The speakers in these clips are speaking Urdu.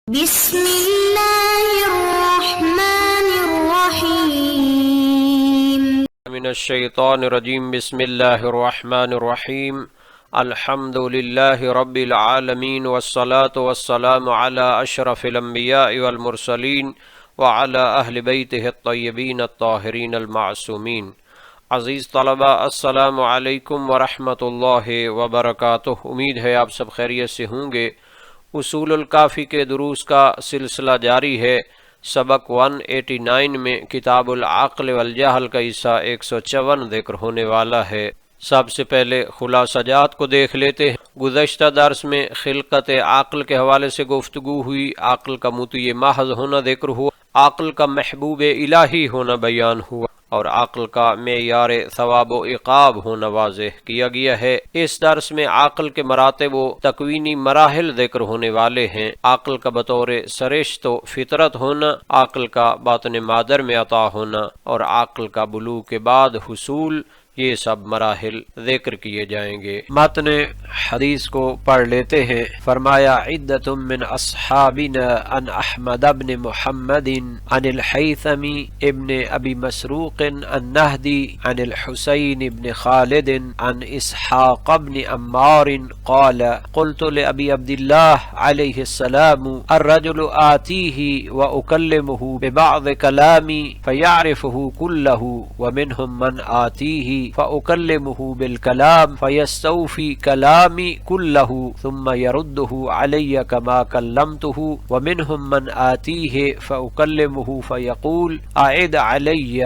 بسم اللہ الرحمن الرحیم من الشیطان الرجیم بسم اللہ الرحمن الرحیم الحمد للہ رب العالمین والصلاة والسلام علی اشرف الانبیاء والمرسلین وعلی اہل بیتہ الطیبین الطاہرین المعصومین۔ عزیز طلبہ، السلام علیکم ورحمۃ اللہ وبرکاتہ۔ امید ہے آپ سب خیریت سے ہوں گے۔ اصول الکافی کے دروس کا سلسلہ جاری ہے۔ سبق 189 میں کتاب العقل والجہل کا حصہ 154 ذکر ہونے والا ہے۔ سب سے پہلے خلاصہ جات کو دیکھ لیتے ہیں۔ گزشتہ درس میں خلقت عقل کے حوالے سے گفتگو ہوئی، عقل کا مطیع محض ہونا ذکر ہوا، عقل کا محبوب الہی ہونا بیان ہوا اور عقل کا معیار ثواب و عقاب ہونا واضح کیا گیا ہے۔ اس درس میں عقل کے مراتب و تکوینی مراحل ذکر ہونے والے ہیں۔ عقل کا بطور سرشت و فطرت ہونا، عقل کا باطن مادر میں عطا ہونا اور عقل کا بلوغ کے بعد حصول، یہ سب مراحل ذکر کیے جائیں گے۔ متن حدیث کو پڑھ لیتے ہیں۔ فرمایا عدۃ من اصحابنا عن احمد بن محمد عن الحیثم ابن ابی مسروق النہدی عن الحسین بن خالد عن اسحاق بن عمار قال قلت لأبی عبد اللہ علیہ السلام الرجل آتیہ وأکلمہ ببعض کلامی فیعرفہ کلہ ومنہم من آتیہ فأکلمہ بالکلام فیستوفی کلامی کلہ ثم یردہ علی کما کلمتہ ومنہم من آتیہ فأکلمہ فیقول اعد علی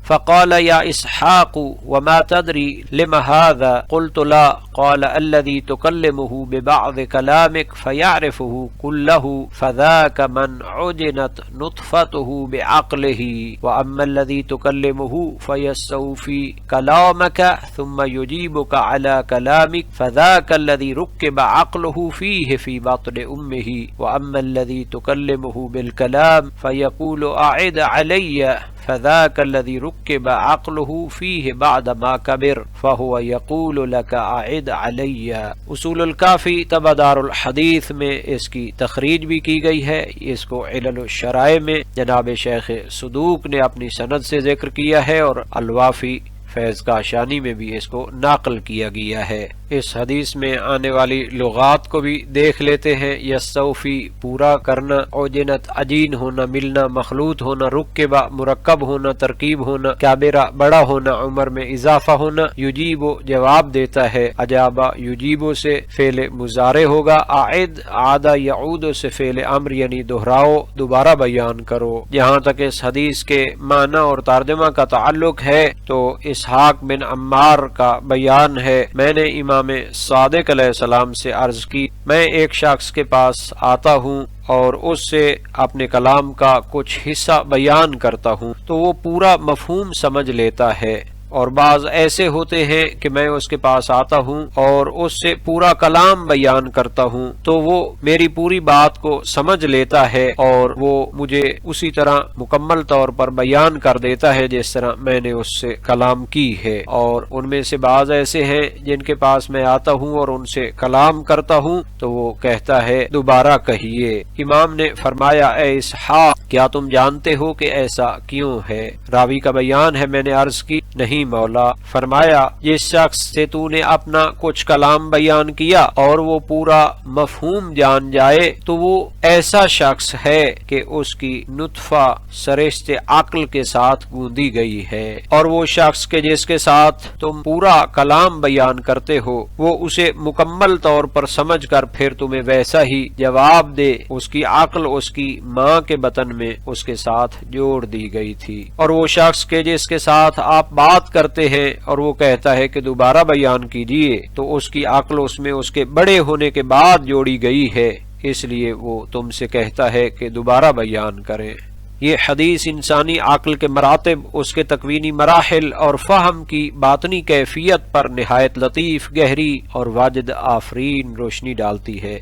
فقال یا اسحاق وما تدری لما هذا قلت لا قال الذي تكلمه ببعض كلامك فيعرفه كله فذاك من عجنت نطفته بعقله واما الذي تكلمه فيستوفي كلامك ثم يجيبك على كلامك فذاك الذي ركب عقله فيه في بطن امه واما الذي تكلمه بالكلام فيقول اعد علي فذاك الذي ركب عقله فيه بعد ما كبر فهو يقول لك اعد علي۔ اصول الکافی تبادار الحدیث میں اس کی تخریج بھی کی گئی ہے۔ اس کو علل الشرائع میں جناب شیخ صدوق نے اپنی سند سے ذکر کیا ہے اور الوافی فیض کاشانی میں بھی اس کو ناقل کیا گیا ہے۔ اس حدیث میں آنے والی لغات کو بھی دیکھ لیتے ہیں۔ یستوفی پورا کرنا، عجنت عجین ہونا، ملنا، مخلوط ہونا، رکبہ مرکب ہونا، ترکیب ہونا، کابرہ بڑا ہونا، عمر میں اضافہ ہونا، یجیبو جواب دیتا ہے، اجابہ یجیبو سے فعل مضارع ہوگا، اعد عادہ یعود سے فعل امر یعنی دہراؤ، دوبارہ بیان کرو۔ جہاں تک اس حدیث کے معنی اور ترجمہ کا تعلق ہے تو اسحاق بن عمار کا بیان ہے، میں نے امام صادق علیہ السلام سے عرض کی، میں ایک شخص کے پاس آتا ہوں اور اس سے اپنے کلام کا کچھ حصہ بیان کرتا ہوں تو وہ پورا مفہوم سمجھ لیتا ہے، اور بعض ایسے ہوتے ہیں کہ میں اس کے پاس آتا ہوں اور اس سے پورا کلام بیان کرتا ہوں تو وہ میری پوری بات کو سمجھ لیتا ہے اور وہ مجھے اسی طرح مکمل طور پر بیان کر دیتا ہے جس طرح میں نے اس سے کلام کی ہے۔ اور ان میں سے بعض ایسے ہیں جن کے پاس میں آتا ہوں اور ان سے کلام کرتا ہوں تو وہ کہتا ہے دوبارہ کہیے۔ امام نے فرمایا اے اسحاق، کیا تم جانتے ہو کہ ایسا کیوں ہے؟ راوی کا بیان ہے، میں نے عرض کی نہیں مولا۔ فرمایا جس شخص سے تو نے اپنا کچھ کلام بیان کیا اور وہ پورا مفہوم جان جائے تو وہ ایسا شخص ہے کہ اس کی نطفہ سرشت عقل کے ساتھ گوندی گئی ہے، اور وہ شخص کے جس کے ساتھ تم پورا کلام بیان کرتے ہو وہ اسے مکمل طور پر سمجھ کر پھر تمہیں ویسا ہی جواب دے، اس کی عقل اس کی ماں کے بطن میں اس کے ساتھ جوڑ دی گئی تھی۔ اور وہ شخص کے جس کے ساتھ آپ بات کرتے ہیں اور وہ کہتا ہے کہ دوبارہ بیان کیجئے تو اس کی عقل اس میں اس کے بڑے ہونے کے بعد جوڑی گئی ہے، اس لیے وہ تم سے کہتا ہے کہ دوبارہ بیان کریں۔ یہ حدیث انسانی عقل کے مراتب، اس کے تکوینی مراحل اور فہم کی باطنی کیفیت پر نہایت لطیف، گہری اور واجد آفرین روشنی ڈالتی ہے۔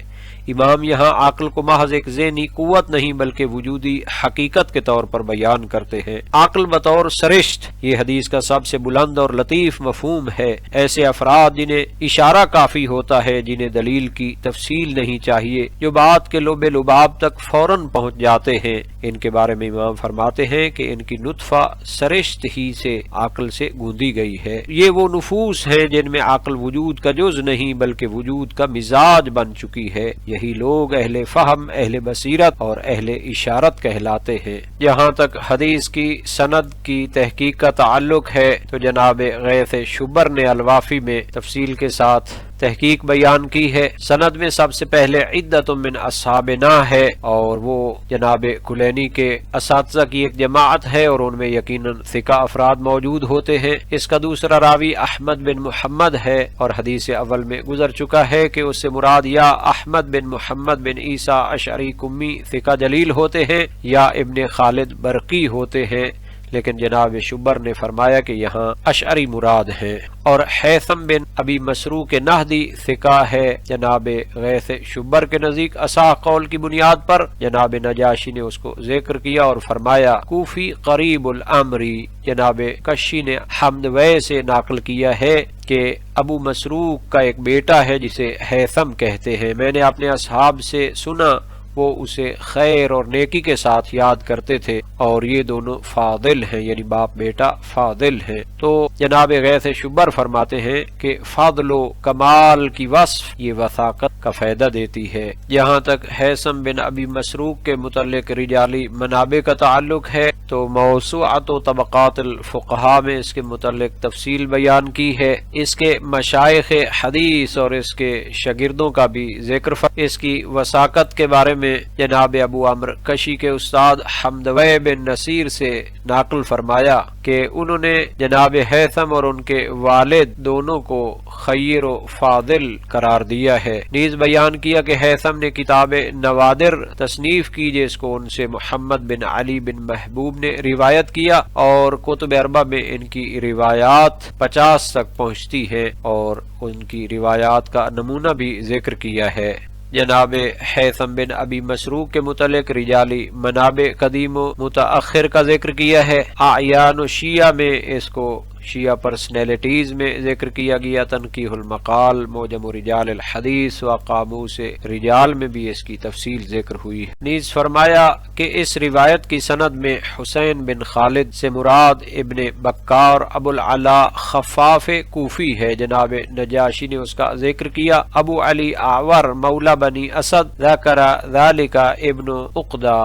امام یہاں عقل کو محض ایک ذہنی قوت نہیں بلکہ وجودی حقیقت کے طور پر بیان کرتے ہیں۔ عقل بطور سرشت یہ حدیث کا سب سے بلند اور لطیف مفہوم ہے۔ ایسے افراد جنہیں اشارہ کافی ہوتا ہے، جنہیں دلیل کی تفصیل نہیں چاہیے، جو بات کے لب لباب تک فوراً پہنچ جاتے ہیں، ان کے بارے میں امام فرماتے ہیں کہ ان کی نطفہ سرشت ہی سے عقل سے گوندی گئی ہے۔ یہ وہ نفوس ہیں جن میں عقل وجود کا جز نہیں بلکہ وجود کا مزاج بن چکی ہے۔ یہی لوگ اہل فہم، اہل بصیرت اور اہل اشارت کہلاتے ہیں۔ جہاں تک حدیث کی سند کی تحقیق کا تعلق ہے تو جناب غیث شبر نے الوافی میں تفصیل کے ساتھ تحقیق بیان کی ہے۔ سند میں سب سے پہلے عدت من اصحابنا ہے، اور وہ جناب کلینی کے اساتذہ کی ایک جماعت ہے اور ان میں یقیناً ثقہ افراد موجود ہوتے ہیں۔ اس کا دوسرا راوی احمد بن محمد ہے، اور حدیث اول میں گزر چکا ہے کہ اس سے مراد یا احمد بن محمد بن عیسیٰ اشعری کمی ثقہ جلیل ہوتے ہیں یا ابن خالد برقی ہوتے ہیں، لیکن جناب شبر نے فرمایا کہ یہاں اشعری مراد ہیں۔ اور حیثم بن ابی مسروق نہدی ثقہ ہے جناب غیث شبر کے نزدیک اصح قول کی بنیاد پر۔ جناب نجاشی نے اس کو ذکر کیا اور فرمایا کوفی قریب الامری۔ جناب کشی نے حمدوی سے ناقل کیا ہے کہ ابو مسروق کا ایک بیٹا ہے جسے حیثم کہتے ہیں، میں نے اپنے اصحاب سے سنا وہ اسے خیر اور نیکی کے ساتھ یاد کرتے تھے، اور یہ دونوں فاضل ہیں، یعنی باپ بیٹا فاضل ہیں۔ تو جناب غیث شبر فرماتے ہیں کہ فضل و کمال کی وصف یہ وثاقت کا فائدہ دیتی ہے۔ جہاں تک حیثم بن ابی مسروق کے متعلق رجالی منابع کا تعلق ہے تو موسوعۃ و طبقات الفقہاء میں اس کے متعلق تفصیل بیان کی ہے۔ اس کے مشائخ حدیث اور اس کے شاگردوں کا بھی ذکر اس کی وثاقت کے بارے میں جناب ابو عمرو کشی کے استاد حمدوی بن نصیر سے ناقل فرمایا کہ انہوں نے جناب حیثم اور ان کے والد دونوں کو خیر و فاضل قرار دیا ہے۔ نیز بیان کیا کہ حیثم نے کتاب نوادر تصنیف کی جس کو ان سے محمد بن علی بن محبوب نے روایت کیا، اور کتب اربع میں ان کی روایات 50 تک پہنچتی ہیں، اور ان کی روایات کا نمونہ بھی ذکر کیا ہے۔ جناب حیثم بن ابی مسروق کے متعلق رجالی منابع قدیم و متاخر کا ذکر کیا ہے۔ اعیان و شیعہ میں اس کو شیعہ پرسنالٹیز میں ذکر کیا گیا، تنقیح المقال، معجم رجال الحدیث و قاموس رجال میں بھی اس کی تفصیل ذکر ہوئی ہے۔ نیز فرمایا کہ اس روایت کی سند میں حسین بن خالد سے مراد ابن بکار ابو العلا خفاف کوفی ہے۔ جناب نجاشی نے اس کا ذکر کیا۔ ابو علی اعور مولا بنی اسد ذکر ذلك ابن عقدہ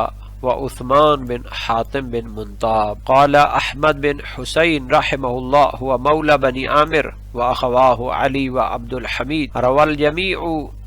وعثمان بن حاتم بن منتاب قال احمد بن حسین رحمہ اللہ هو مولا بنی عامر واخواہ علی وعبد الحمید روى الجميع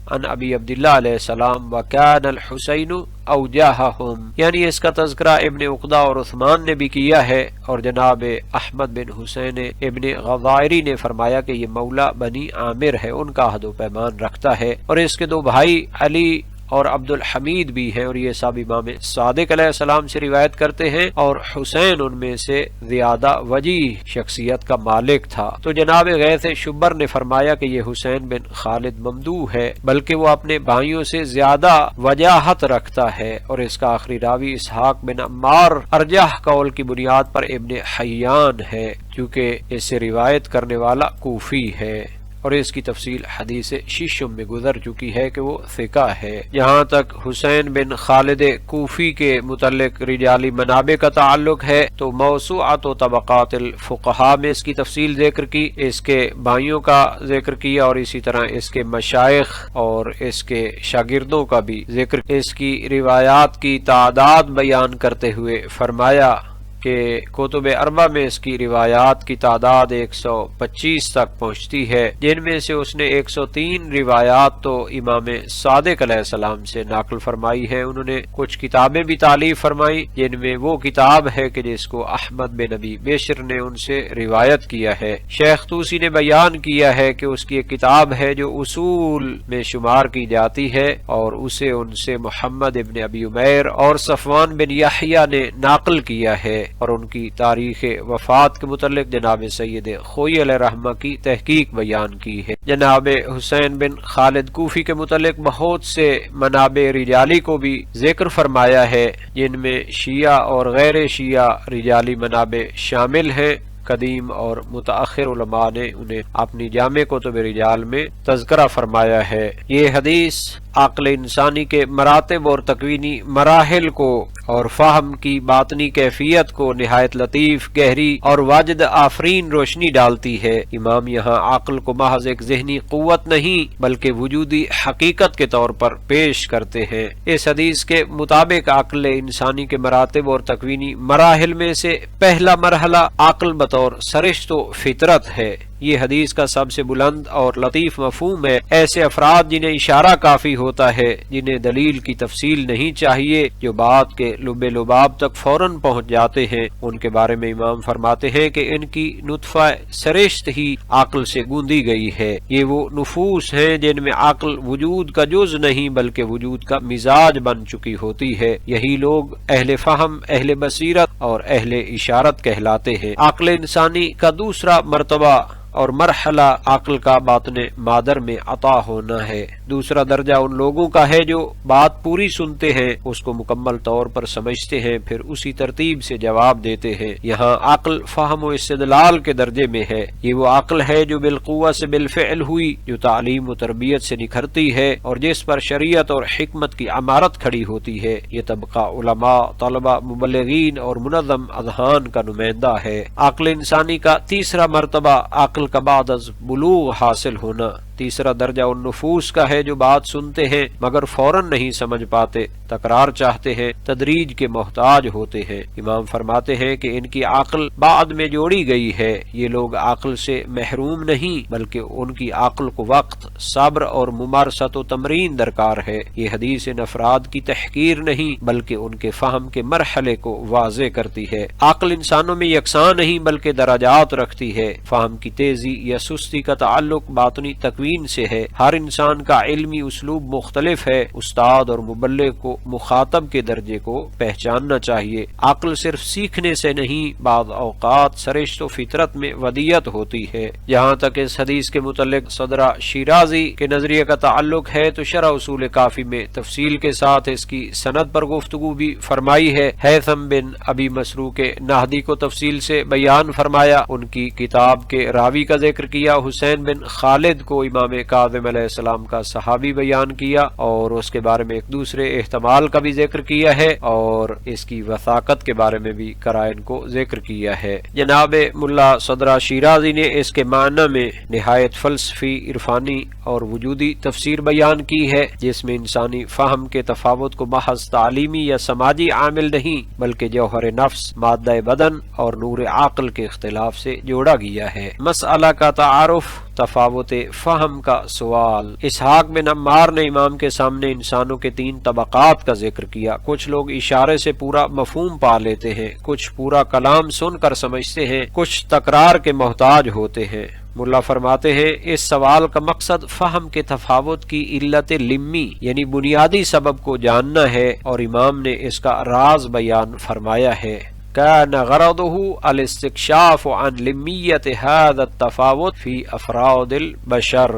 عن ابی عبداللہ علیہ السلام وكان الحسین اوجاہہم، یعنی اس کا تذکرہ ابن عقدہ اور عثمان نے بھی کیا ہے، اور جناب احمد بن حسین ابن غضائری نے فرمایا کہ یہ مولا بنی عامر ہے، ان کا عہد و پیمان رکھتا ہے، اور اس کے دو بھائی علی اور عبد الحمید بھی ہیں، اور یہ سب امام صادق علیہ السلام سے روایت کرتے ہیں، اور حسین ان میں سے زیادہ وجیح شخصیت کا مالک تھا۔ تو جناب غیث شبر نے فرمایا کہ یہ حسین بن خالد ممدوح ہے، بلکہ وہ اپنے بھائیوں سے زیادہ وجاہت رکھتا ہے، اور اس کا آخری راوی اسحاق بن عمار ارجح قول کی بنیاد پر ابن حیان ہے، کیونکہ اس سے روایت کرنے والا کوفی ہے، اور اس کی تفصیل حدیث ششم میں گزر چکی ہے کہ وہ ثقہ ہے۔ جہاں تک حسین بن خالد کوفی کے متعلق رجالی منابع کا تعلق ہے تو موسوعۃ و طبقات الفقہاء میں اس کی تفصیل ذکر کی، اس کے بھائیوں کا ذکر کیا، اور اسی طرح اس کے مشائخ اور اس کے شاگردوں کا بھی ذکر، اس کی روایات کی تعداد بیان کرتے ہوئے فرمایا کہ کتب اربع میں اس کی روایات کی تعداد 125 تک پہنچتی ہے، جن میں سے اس نے 103 روایات تو امام صادق علیہ السلام سے نقل فرمائی ہے۔ انہوں نے کچھ کتابیں بھی تالیف فرمائی، جن میں وہ کتاب ہے کہ جس کو احمد بن ابی بشر نے ان سے روایت کیا ہے۔ شیخ طوسی نے بیان کیا ہے کہ اس کی ایک کتاب ہے جو اصول میں شمار کی جاتی ہے، اور اسے ان سے محمد ابن ابی عمیر اور صفوان بن یحییٰ نے نقل کیا ہے۔ اور ان کی تاریخ وفات کے متعلق جناب سید خوئی علیہ رحمہ کی تحقیق بیان کی ہے۔ جناب حسین بن خالد کوفی کے متعلق بہت سے منابع رجالی کو بھی ذکر فرمایا ہے، جن میں شیعہ اور غیر شیعہ رجالی منابع شامل ہیں۔ قدیم اور متاخر علماء نے انہیں اپنی جامع کتب رجال میں تذکرہ فرمایا ہے۔ یہ حدیث عقل انسانی کے مراتب اور تکوینی مراحل کو اور فہم کی باطنی کیفیت کو نہایت لطیف، گہری اور واجد آفرین روشنی ڈالتی ہے۔ امام یہاں عقل کو محض ایک ذہنی قوت نہیں بلکہ وجودی حقیقت کے طور پر پیش کرتے ہیں۔ اس حدیث کے مطابق عقل انسانی کے مراتب اور تکوینی مراحل میں سے پہلا مرحلہ عقل بطور سرشت و فطرت ہے۔ یہ حدیث کا سب سے بلند اور لطیف مفہوم ہے۔ ایسے افراد جنہیں اشارہ کافی ہوتا ہے، جنہیں دلیل کی تفصیل نہیں چاہیے، جو بات کے لب لباب تک فوراً پہنچ جاتے ہیں، ان کے بارے میں امام فرماتے ہیں کہ ان کی نطفہ سرشت ہی عقل سے گوندی گئی ہے۔ یہ وہ نفوس ہیں جن میں عقل وجود کا جز نہیں بلکہ وجود کا مزاج بن چکی ہوتی ہے۔ یہی لوگ اہل فہم، اہل بصیرت اور اہل اشارت کہلاتے ہیں۔ عقل انسانی کا دوسرا مرتبہ اور مرحلہ عقل کا باطن مادر میں عطا ہونا ہے۔ دوسرا درجہ ان لوگوں کا ہے جو بات پوری سنتے ہیں، اس کو مکمل طور پر سمجھتے ہیں، پھر اسی ترتیب سے جواب دیتے ہیں۔ یہاں عقل فہم و استدلال کے درجے میں ہے۔ یہ وہ عقل ہے جو بالقوہ سے بالفعل ہوئی، جو تعلیم و تربیت سے نکھرتی ہے اور جس پر شریعت اور حکمت کی عمارت کھڑی ہوتی ہے۔ یہ طبقہ علماء، طلباء، مبلغین اور منظم اذہان کا نمائندہ ہے۔ عقل انسانی کا تیسرا مرتبہ عقل کا بعد از بلوغ حاصل ہونا۔ تیسرا درجہ ان نفوس کا ہے جو بات سنتے ہیں مگر فوراً نہیں سمجھ پاتے، تکرار چاہتے ہیں، تدریج کے محتاج ہوتے ہیں۔ امام فرماتے ہیں کہ ان کی عقل بعد میں جوڑی گئی ہے۔ یہ لوگ عقل سے محروم نہیں بلکہ ان کی عقل کو وقت، صبر اور ممارست و تمرین درکار ہے۔ یہ حدیث ان افراد کی تحقیر نہیں بلکہ ان کے فہم کے مرحلے کو واضح کرتی ہے۔ عقل انسانوں میں یکساں نہیں بلکہ درجات رکھتی ہے۔ فہم کی تیزی یا سستی کا تعلق باطنی تکوین سے ہے۔ ہر انسان کا علمی اسلوب مختلف ہے۔ استاد اور مبلغ کو مخاطب کے درجے کو پہچاننا چاہیے۔ عقل صرف سیکھنے سے نہیں، بعض اوقات سرشت و فطرت میں ودیت ہوتی ہے۔ جہاں تک اس حدیث کے متعلق صدرہ شیرازی کے نظریے کا تعلق ہے تو شرح اصول کافی میں تفصیل کے ساتھ اس کی سند پر گفتگو بھی فرمائی ہے۔ ہیثم بن ابی مسروق نہدی کو تفصیل سے بیان فرمایا، ان کی کتاب کے راوی کا ذکر کیا، حسین بن خالد کو امام کاظم علیہ السلام کا صحابی بیان کیا اور اس کے بارے میں ایک دوسرے احتمال کا بھی ذکر کیا ہے اور اس کی وثاقت کے بارے میں بھی قرائن کو ذکر کیا ہے۔ جناب ملا صدرہ شیرازی نے اس کے معنی میں نہایت فلسفی، عرفانی اور وجودی تفسیر بیان کی ہے، جس میں انسانی فہم کے تفاوت کو محض تعلیمی یا سماجی عامل نہیں بلکہ جوہر نفس، مادہ بدن اور نور عقل کے اختلاف سے جوڑا گیا ہے۔ مسئلہ کا تعارف، تفاوت فہم کا سوال۔ اسحاق بن عمار نے امام کے سامنے انسانوں کے 3 طبقات کا ذکر کیا۔ کچھ لوگ اشارے سے پورا مفہوم پا لیتے ہیں، کچھ پورا کلام سن کر سمجھتے ہیں، کچھ تکرار کے محتاج ہوتے ہیں۔ ملا فرماتے ہیں اس سوال کا مقصد فہم کے تفاوت کی علت لمی یعنی بنیادی سبب کو جاننا ہے اور امام نے اس کا راز بیان فرمایا ہے۔ كان غرضه الاستكشاف عن لمیت هذا التفاوت في افراد البشر،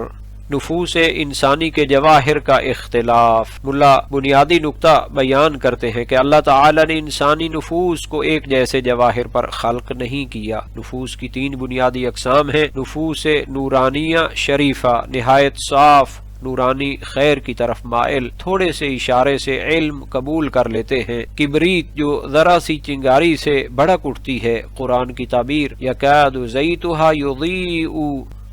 نفوس انسانی کے جواہر کا اختلاف۔ ملا بنیادی نقطہ بیان کرتے ہیں کہ اللہ تعالی نے انسانی نفوس کو ایک جیسے جواہر پر خلق نہیں کیا۔ نفوس کی 3 بنیادی اقسام ہیں۔ نفوس نورانیہ شریفہ، نہایت صاف، نورانی، خیر کی طرف مائل، تھوڑے سے اشارے سے علم قبول کر لیتے ہیں۔ کبریت جو ذرا سی چنگاری سے بھڑک اٹھتی ہے، قرآن کی تعبیر یکاد زیتها یضیء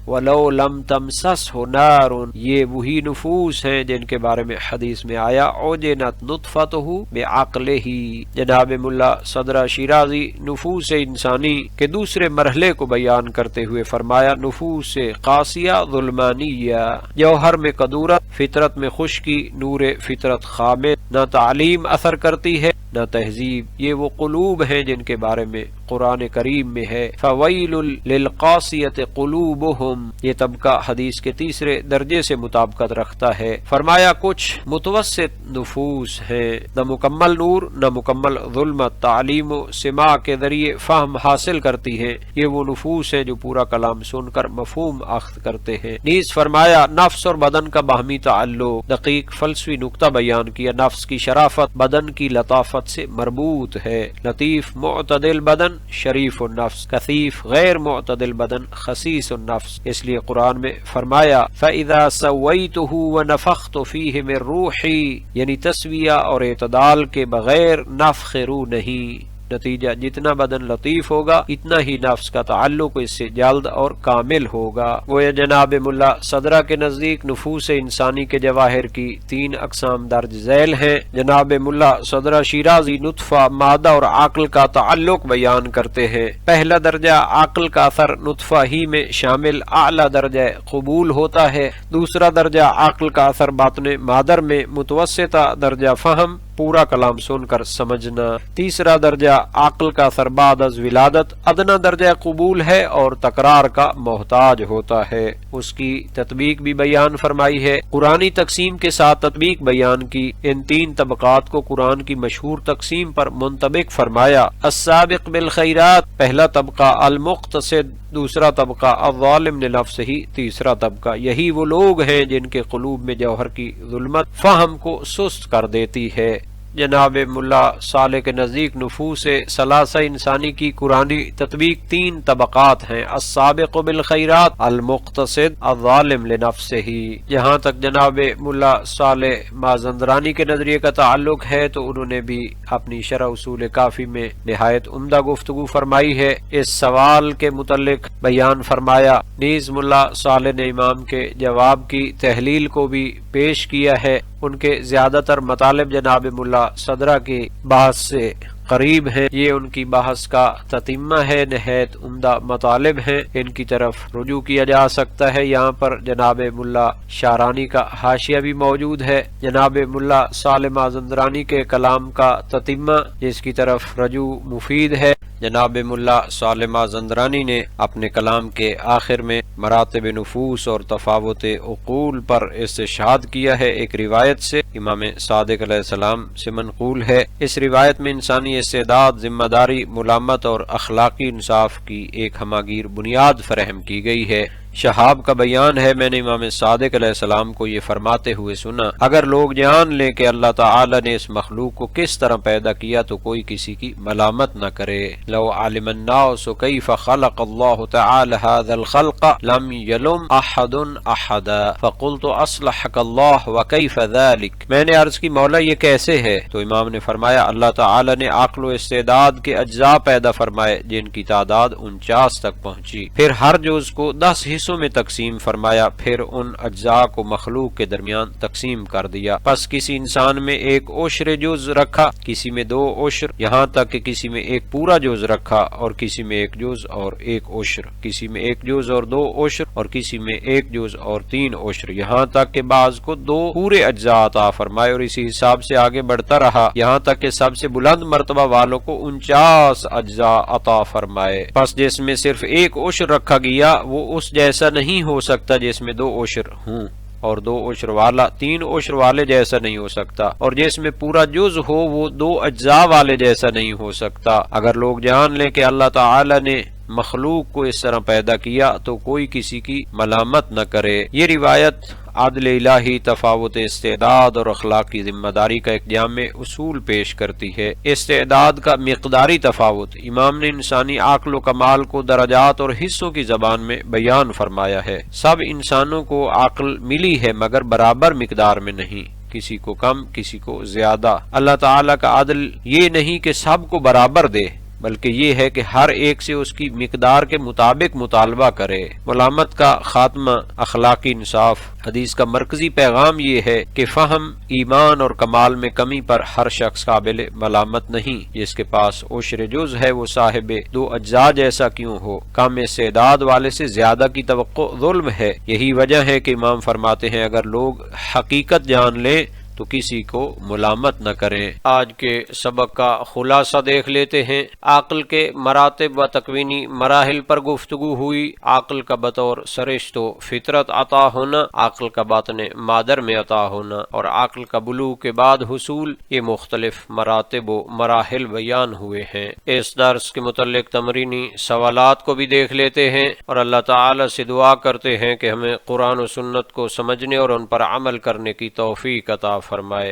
ولو لم تمسسه نار، یہ وہی نفوس ہیں جن کے بارے میں حدیث میں آیا عجنت نطفته بعقلہ۔ جناب ملا صدرہ شیرازی نفوس انسانی کے دوسرے مرحلے کو بیان کرتے ہوئے فرمایا، نفوس قاسیہ ظلمانیہ، جوہر میں قدورت، فطرت میں خشکی، نور فطرت خامد، نہ تعلیم اثر کرتی ہے نہ تہذیب، یہ وہ قلوب ہیں جن کے بارے میں قرآن کریم میں ہے فویل للقاسیۃ قلوبہم، یہ طبقہ حدیث کے تیسرے درجے سے مطابقت رکھتا ہے۔ فرمایا کچھ متوسط نفوس ہیں، نہ مکمل نور نہ مکمل ظلمت، تعلیم و سماع کے ذریعے فہم حاصل کرتی ہیں، یہ وہ نفوس ہیں جو پورا کلام سن کر مفہوم اخذ کرتے ہیں۔ نیز فرمایا نفس اور بدن کا باہمی تعلق، دقیق فلسفی نقطہ بیان کیا، نفس کی شرافت بدن کی لطافت سے مربوط ہے، لطیف معتدل بدن شریف النفس، کثیف غیر معتدل بدن خسیس النفس، اس لیے قرآن میں فرمایا فَإِذَا سَوَّيْتُهُ وَنَفَخْتُ فِيهِ مِن رُوحِي، یعنی تسویہ اور اعتدال کے بغیر نفخ روح نہیں۔ نتیجہ جتنا بدن لطیف ہوگا اتنا ہی نفس کا تعلق اس سے جلد اور کامل ہوگا۔ گویا جناب ملا صدرہ کے نزدیک نفوس انسانی کے جواہر کی 3 اقسام درج ذیل ہیں۔ جناب ملا صدرہ شیرازی نطفہ، مادہ اور عقل کا تعلق بیان کرتے ہیں۔ پہلا درجہ عقل کا اثر نطفہ ہی میں شامل اعلی درجہ قبول ہوتا ہے، دوسرا درجہ عقل کا اثر باطن مادر میں، متوسطہ درجہ فہم پورا کلام سن کر سمجھنا، تیسرا درجہ عقل کا اثر بعد از ولادت، ادنا درجہ قبول ہے اور تکرار کا محتاج ہوتا ہے۔ اس کی تطبیق بھی بیان فرمائی ہے، قرآنی تقسیم کے ساتھ تطبیق بیان کی۔ ان 3 طبقات کو قرآن کی مشہور تقسیم پر منطبق فرمایا۔ السابق بالخیرات پہلا طبقہ، المقتصد دوسرا طبقہ، الظالم لنفسہ تیسرا طبقہ۔ یہی وہ لوگ ہیں جن کے قلوب میں جوہر کی ظلمت فہم کو سست کر دیتی ہے۔ جناب ملا صالح کے نزدیک نفوس ثلاثہ انسانی کی قرآنی تطبیق 3 طبقات ہیں، السابق بالخیرات، المقتصد، الظالم لنفسہ۔ جہاں تک جناب ملا صالح مازندرانی کے نظریے کا تعلق ہے تو انہوں نے بھی اپنی شرح اصول کافی میں نہایت عمدہ گفتگو فرمائی ہے، اس سوال کے متعلق بیان فرمایا۔ نیز ملا صالح نے امام کے جواب کی تحلیل کو بھی پیش کیا ہے۔ ان کے زیادہ تر مطالب جناب ملا صدرہ کی بحث سے قریب ہیں، یہ ان کی بحث کا تتمہ ہے، نہایت عمدہ مطالب ہیں، ان کی طرف رجوع کیا جا سکتا ہے۔ یہاں پر جناب ملا شارانی کا حاشیہ بھی موجود ہے، جناب ملا صالح مازندرانی کے کلام کا تتمہ جس کی طرف رجوع مفید ہے۔ جناب ملا صالح مازندرانی نے اپنے کلام کے آخر میں مراتب نفوس اور تفاوت عقول پر استشہاد کیا ہے، ایک روایت سے امام صادق علیہ السلام سے منقول ہے۔ اس روایت میں انسانی استعداد، ذمہ داری، ملامت اور اخلاقی انصاف کی ایک ہماگیر بنیاد فراہم کی گئی ہے۔ شہاب کا بیان ہے، میں نے امام صادق علیہ السلام کو یہ فرماتے ہوئے سنا، اگر لوگ جان لیں کہ اللہ تعالی نے اس مخلوق کو کس طرح پیدا کیا تو کوئی کسی کی ملامت نہ کرے۔ لو علم الناس کیف خلق اللہ تعالی هذا الخلق لم يلم احد احدا فقلت اصلحك اللہ وکیف ذلك۔ میں نے عرض کی مولا یہ کیسے ہے؟ تو امام نے فرمایا اللہ تعالی نے عقل و استعداد کے اجزاء پیدا فرمائے جن کی تعداد 49 تک پہنچی، پھر ہر جز کو 10 حصوں میں تقسیم فرمایا، پھر ان اجزاء کو مخلوق کے درمیان تقسیم کر دیا۔ پس کسی انسان میں 1 عشر جز رکھا، کسی میں 2 عشر، یہاں تک کہ کسی میں 1 پورا جز رکھا، اور کسی میں 1 جز اور 1 عشر، کسی میں 1 جز اور 2 عشر، اور کسی میں 1 جز اور 3 عشر، یہاں تک کہ بعض کو 2 پورے اجزاء عطا فرمائے، اور اسی حساب سے آگے بڑھتا رہا یہاں تک کہ سب سے بلند مرتبہ والوں کو 49 اجزاء عطا فرمائے۔ پس جس میں صرف 1 عشر رکھا گیا وہ اس جیسا نہیں ہو سکتا جس میں 2 عشر ہوں، اور 2 عشر والا 3 عشر والے جیسا نہیں ہو سکتا، اور جس میں پورا جز ہو وہ 2 اجزاء والے جیسا نہیں ہو سکتا۔ اگر لوگ جان لیں کہ اللہ تعالی نے مخلوق کو اس طرح پیدا کیا تو کوئی کسی کی ملامت نہ کرے۔ یہ روایت عدل الہی، تفاوت استعداد اور اخلاقی ذمہ داری کا ایک جامع اصول پیش کرتی ہے۔ استعداد کا مقداری تفاوت، امام نے انسانی عقل و کمال کو درجات اور حصوں کی زبان میں بیان فرمایا ہے۔ سب انسانوں کو عقل ملی ہے مگر برابر مقدار میں نہیں، کسی کو کم کسی کو زیادہ۔ اللہ تعالیٰ کا عدل یہ نہیں کہ سب کو برابر دے، بلکہ یہ ہے کہ ہر ایک سے اس کی مقدار کے مطابق مطالبہ کرے۔ ملامت کا خاتمہ، اخلاقی انصاف۔ حدیث کا مرکزی پیغام یہ ہے کہ فہم، ایمان اور کمال میں کمی پر ہر شخص قابل ملامت نہیں۔ جس کے پاس عشر جز ہے وہ صاحب 2 اجزاء جیسا کیوں ہو، کم استعداد والے سے زیادہ کی توقع ظلم ہے۔ یہی وجہ ہے کہ امام فرماتے ہیں اگر لوگ حقیقت جان لیں تو کسی کو ملامت نہ کریں۔ آج کے سبق کا خلاصہ دیکھ لیتے ہیں۔ عقل کے مراتب و تکوینی مراحل پر گفتگو ہوئی۔ عقل کا بطور سرشت و فطرت عطا ہونا، عقل کا باطن مادر میں عطا ہونا، اور عقل کا بلوغ کے بعد حصول، یہ مختلف مراتب و مراحل بیان ہوئے ہیں۔ اس درس کے متعلق تمرینی سوالات کو بھی دیکھ لیتے ہیں، اور اللہ تعالی سے دعا کرتے ہیں کہ ہمیں قرآن و سنت کو سمجھنے اور ان پر عمل کرنے کی توفیق عطا فرمائے۔